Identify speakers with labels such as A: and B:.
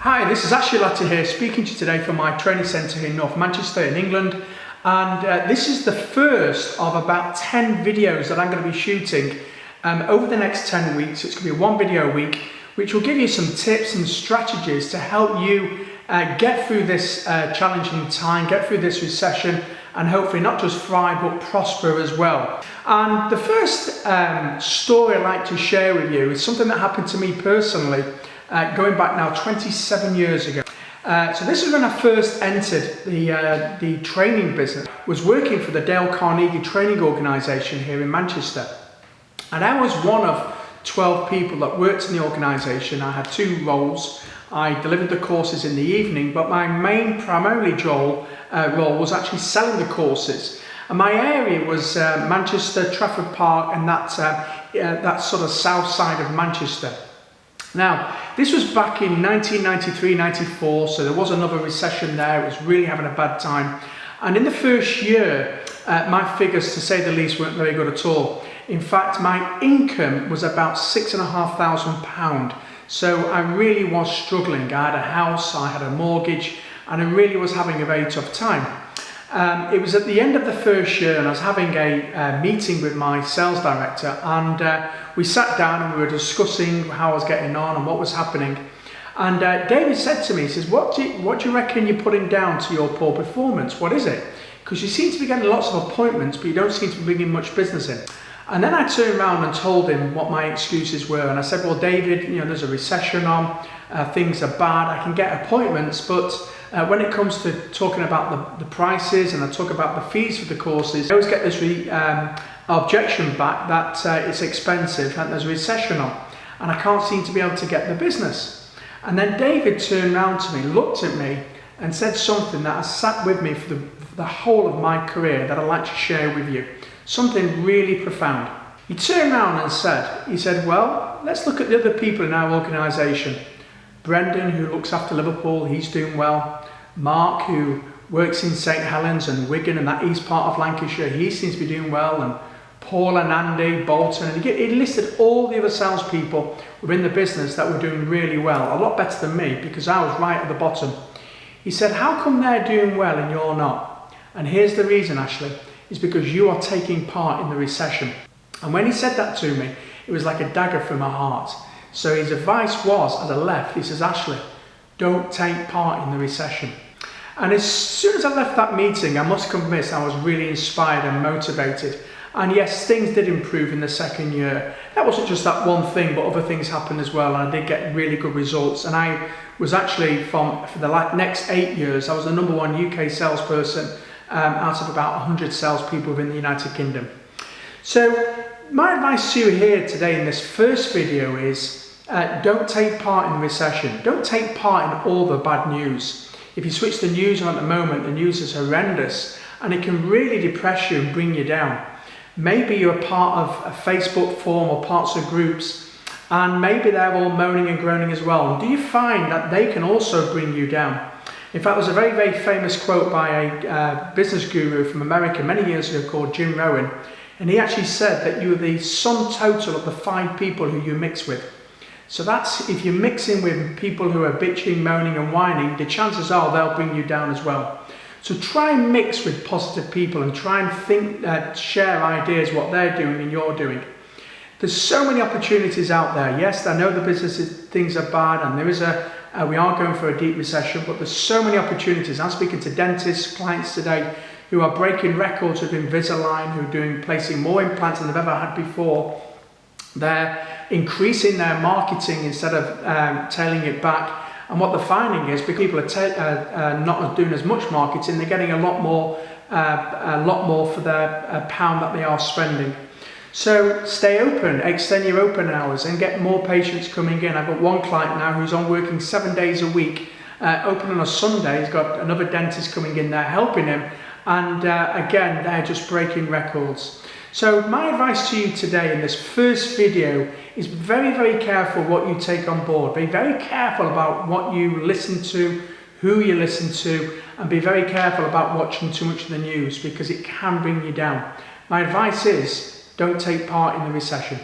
A: Hi, this is Ashley Latta here, speaking to you today from my training centre here in North Manchester in England, and this is the first of about 10 videos that I'm going to be shooting over the next 10 weeks. It's going to be one video a week, which will give you some tips and strategies to help you get through this challenging time, get through this recession, and hopefully not just thrive but prosper as well. And the first story I'd like to share with you is something that happened to me personally going back now 27 years ago. So this is when I first entered the training business. I was working for the Dale Carnegie training organisation here in Manchester, and I was one of 12 people that worked in the organisation. I had two roles. I delivered the courses in the evening, but my main primarily role was actually selling the courses. And my area was Manchester, Trafford Park, and that sort of south side of Manchester. Now, this was back in 1993-94, so there was another recession there. It was really having a bad time. And in the first year, my figures, to say the least, weren't very good at all. In fact, my income was about £6,500. So I really was struggling. I had a house, I had a mortgage, and I really was having a very tough time. It was at the end of the first year, and I was having a meeting with my sales director, and we sat down and we were discussing how I was getting on and what was happening. And David said to me, he says, what do you reckon you're putting down to your poor performance? What is it? Because you seem to be getting lots of appointments, but you don't seem to be bringing much business in. And then I turned around and told him what my excuses were. And I said, well, David, there's a recession on, things are bad, I can get appointments, but when it comes to talking about the prices and I talk about the fees for the courses, I always get this objection back that it's expensive and there's a recession on, and I can't seem to be able to get the business. And then David turned around to me, looked at me, and said something that has sat with me for the whole of my career that I'd like to share with you. Something really profound. He turned around and he said, well, let's look at the other people in our organisation. Brendan, who looks after Liverpool, he's doing well. Mark, who works in St Helens and Wigan and that east part of Lancashire, he seems to be doing well. And Paul and Andy, Bolton, and he listed all the other salespeople within the business that were doing really well, a lot better than me, because I was right at the bottom. He said, how come they're doing well and you're not? And here's the reason, Ashley, is because you are taking part in the recession. And when he said that to me, it was like a dagger through my heart. So his advice was, as I left, he says, Ashley, don't take part in the recession. And as soon as I left that meeting, I must confess I was really inspired and motivated. And yes, things did improve in the second year. That wasn't just that one thing, but other things happened as well, and I did get really good results. And I was actually, for the next 8 years, I was the #1 UK salesperson out of about 100 salespeople within the United Kingdom. So my advice to you here today in this first video is don't take part in the recession. Don't take part in all the bad news. If you switch the news on at the moment, the news is horrendous and it can really depress you and bring you down. Maybe you're a part of a Facebook forum or parts of groups, and maybe they're all moaning and groaning as well. And do you find that they can also bring you down? In fact, there's a very, very famous quote by a business guru from America many years ago called Jim Rohn, and he actually said that you are the sum total of the 5 people who you mix with. So that's, if you're mixing with people who are bitching, moaning and whining, the chances are they'll bring you down as well. So try and mix with positive people and try and think, share ideas, what they're doing and you're doing. There's so many opportunities out there. Yes, I know the business things are bad and there is we are going for a deep recession, but there's so many opportunities. I'm speaking to dentists, clients today who are breaking records with Invisalign, who are placing more implants than they've ever had before. They're increasing their marketing instead of tailing it back. And what they're finding is because people are not doing as much marketing, they're getting a lot more for their pound that they are spending. So stay open, extend your open hours and get more patients coming in. I've got one client now who's on working 7 days a week, open on a Sunday. He's got another dentist coming in there helping him. And again, they're just breaking records. So my advice to you today in this first video is very, very careful what you take on board. Be very careful about what you listen to, who you listen to, and be very careful about watching too much of the news because it can bring you down. My advice is don't take part in the recession.